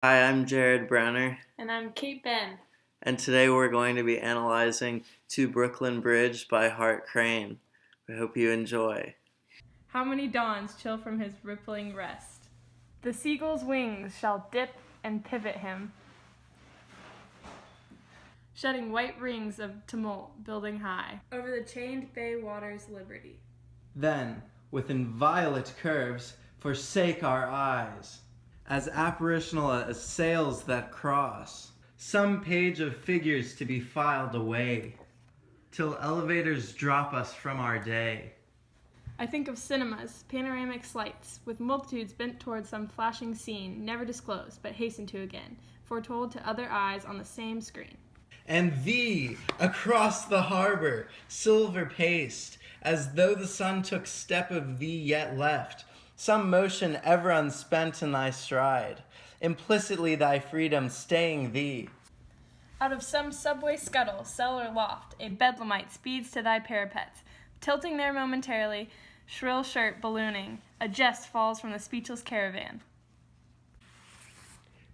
Hi, I'm Jared Brener, And I'm Kate Benn. and today we're going to be analyzing To Brooklyn Bridge by Hart Crane. We hope you enjoy. How many dawns chill from his rippling rest? The seagull's wings shall dip and pivot him, shedding white rings of tumult, building high over the chained bay water's liberty. Then, with inviolate curves, forsake our eyes, as apparitional as sails that cross, some page of figures to be filed away, till elevators drop us from our day. I think of cinemas, panoramic slights, with multitudes bent toward some flashing scene, never disclosed, but hastened to again, foretold to other eyes on the same screen. And thee, across the harbor, silver paced, as though the sun took step of thee yet left, some motion ever unspent in thy stride, implicitly thy freedom staying thee. Out of some subway scuttle, cell or loft, a bedlamite speeds to thy parapets, tilting there momentarily, shrill shirt ballooning, a jest falls from the speechless caravan.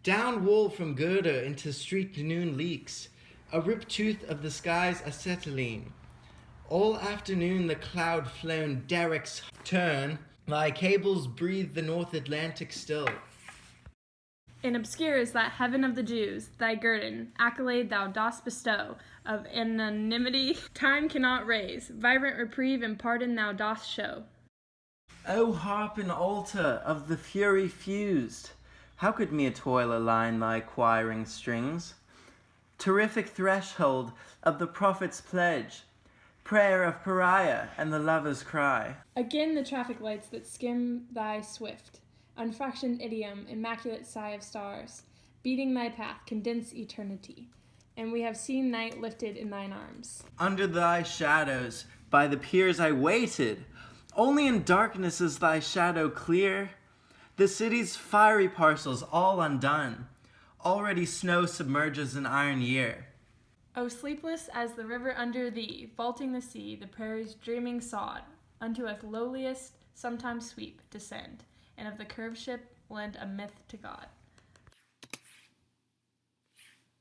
Down wool from girder into street noon leaks, a rip tooth of the sky's acetylene. All afternoon the cloud-flown derricks turn, thy cables breathe the North Atlantic still. And obscure is that heaven of the Jews, thy guerdon, accolade thou dost bestow, of anonymity time cannot raise, vibrant reprieve and pardon thou dost show. O harp and altar of the fury fused, how could mere toil align thy choiring strings? Terrific threshold of the prophet's pledge, prayer of pariah and the lover's cry. Again the traffic lights that skim thy swift, unfractioned idiom, immaculate sigh of stars, beating thy path, condense eternity. And we have seen night lifted in thine arms. Under thy shadows, by the piers I waited, only in darkness is thy shadow clear. The city's fiery parcels all undone, already snow submerges an iron year. O sleepless as the river under thee, vaulting the sea, the prairie's dreaming sod, unto us lowliest sometimes sweep, descend, and of the curved ship lend a myth to God.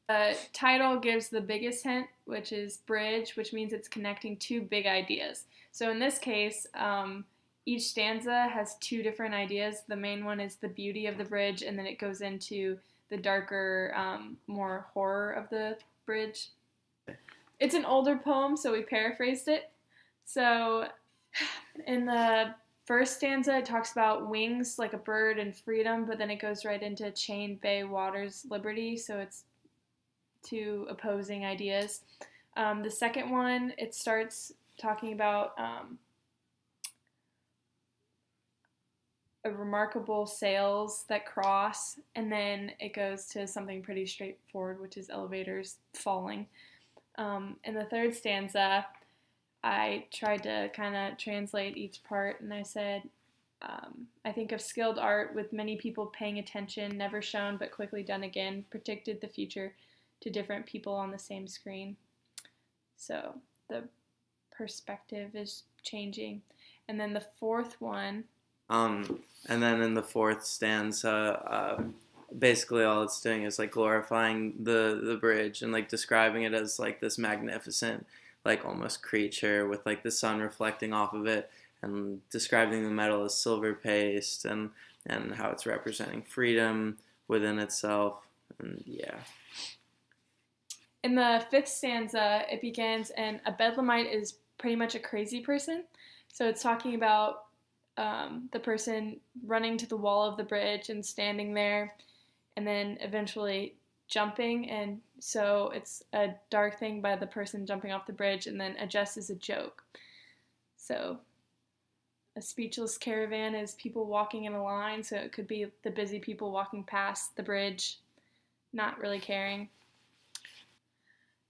The title gives the biggest hint, which is bridge, which means it's connecting two big ideas. So in this case, each stanza has two different ideas. The main one is the beauty of the bridge, and then it goes into the darker, more horror of the bridge. It's an older poem, so we paraphrased it. So in the first stanza, it talks about wings like a bird and freedom, but then it goes right into chained bay waters liberty, so it's two opposing ideas. The second one, it starts talking about a remarkable sails that cross, and then it goes to something pretty straightforward, which is elevators falling. In the third stanza, I tried to kind of translate each part, and I said, I think of skilled art with many people paying attention, never shown but quickly done again, predicted the future to different people on the same screen. So the perspective is changing. And then the fourth one. And then in the fourth stanza, basically all it's doing is like glorifying the bridge and like describing it as like this magnificent, like almost creature with like the sun reflecting off of it, and describing the metal as silver paste and how it's representing freedom within itself. And yeah. In the fifth stanza, it begins, and a bedlamite is pretty much a crazy person. So it's talking about the person running to the wall of the bridge and standing there, and then eventually jumping. And so it's a dark thing by the person jumping off the bridge, and then a jest is a joke. So a speechless caravan is people walking in a line, so it could be the busy people walking past the bridge, not really caring.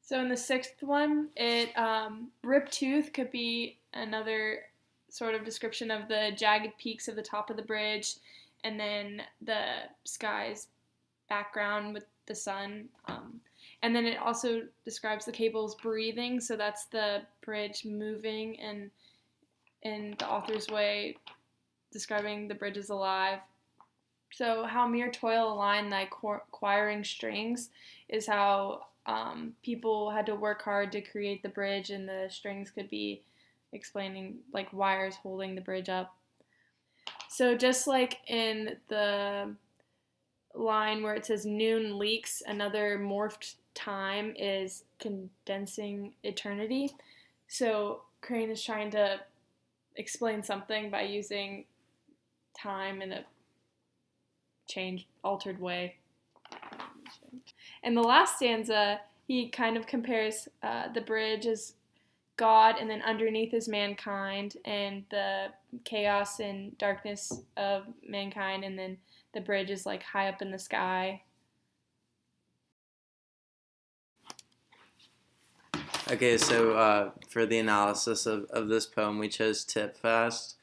So in the sixth one, rip tooth could be another sort of description of the jagged peaks of the top of the bridge, and then the sky's background with the sun. And then it also describes the cables breathing, so that's the bridge moving, and in the author's way, describing the bridge as alive. So how mere toil aligned thy choiring strings is how people had to work hard to create the bridge, and the strings could be explaining like wires holding the bridge up. So just like in the line where it says noon leaks, another morphed time is condensing eternity. So Crane is trying to explain something by using time in a altered way. In the last stanza, he kind of compares the bridge as God, and then underneath is mankind, and the chaos and darkness of mankind, and then the bridge is like high up in the sky. Okay, so for the analysis of this poem, we chose Tip Fast.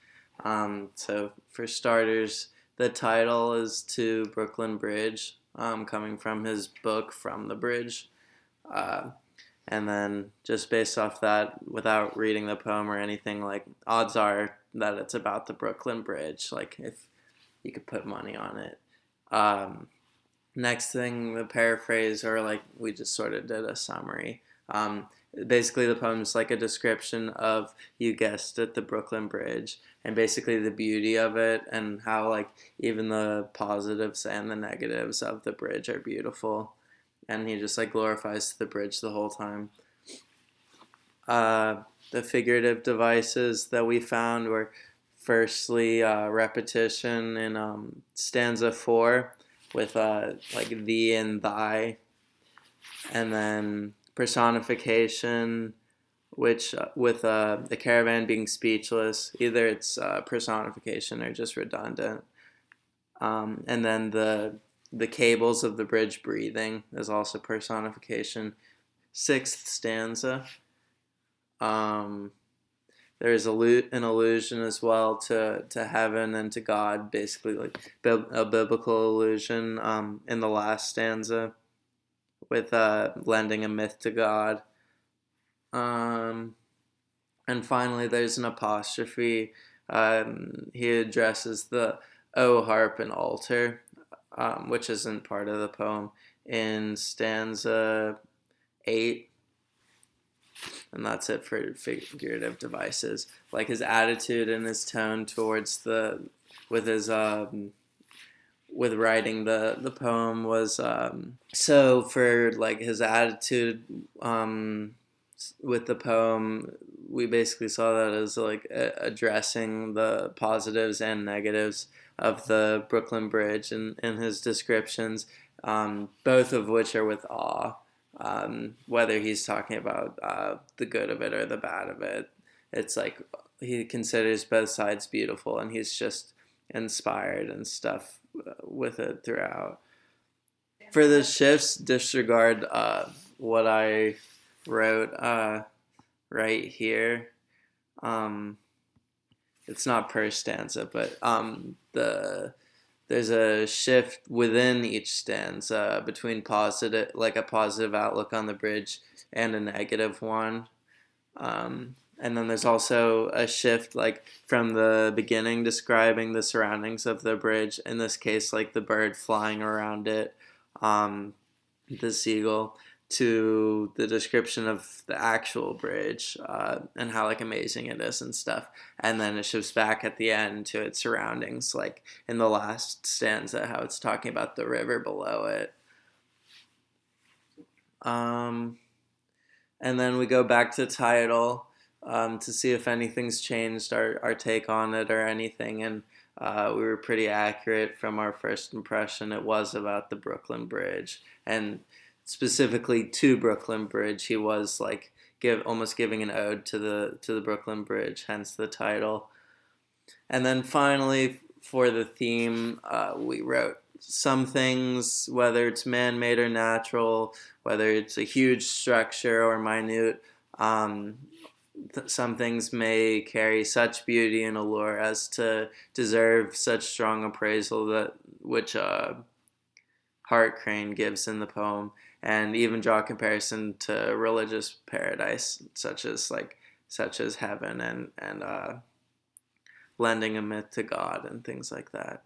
So for starters, the title is To Brooklyn Bridge, coming from his book From the Bridge. And then just based off that, without reading the poem or anything, like odds are that it's about the Brooklyn Bridge, like if you could put money on it. Next thing, the paraphrase, or like we just sort of did a summary. Basically, the poem is like a description of, you guessed it, the Brooklyn Bridge, and basically the beauty of it, and how like even the positives and the negatives of the bridge are beautiful, and he just like glorifies the bridge the whole time. The figurative devices that we found were firstly repetition in stanza 4 with like thee and thy, and then personification, which with the caravan being speechless, either it's personification or just redundant. And then the cables of the bridge breathing is also personification. 6th stanza, there's an allusion as well to heaven and to God, basically like a biblical allusion in the last stanza, with lending a myth to God. And finally, there's an apostrophe. He addresses the O harp and altar, which isn't part of the poem, in stanza 8. And that's it for figurative devices. Like his attitude and his tone towards with writing the poem was, so for like his attitude with the poem, we basically saw that as like addressing the positives and negatives of the Brooklyn Bridge and his descriptions, both of which are with awe. Whether he's talking about the good of it or the bad of it, it's like he considers both sides beautiful, and he's just inspired and stuff with it throughout. For the shifts, disregard what I wrote right here. It's not per stanza, but there's a shift within each stanza between positive, like a positive outlook on the bridge, and a negative one. And then there's also a shift like from the beginning describing the surroundings of the bridge, in this case like the bird flying around it, the seagull, to the description of the actual bridge and how like amazing it is and stuff. And then it shifts back at the end to its surroundings, like in the last stanza, how it's talking about the river below it. And then we go back to the title to see if anything's changed our take on it or anything. And we were pretty accurate from our first impression. It was about the Brooklyn Bridge, and specifically to Brooklyn Bridge. He was like almost giving an ode to the Brooklyn Bridge, hence the title. And then finally, for the theme, we wrote some things, whether it's man-made or natural, whether it's a huge structure or minute, some things may carry such beauty and allure as to deserve such strong appraisal which Hart Crane gives in the poem, and even draw a comparison to religious paradise, such as heaven and lending a myth to God and things like that.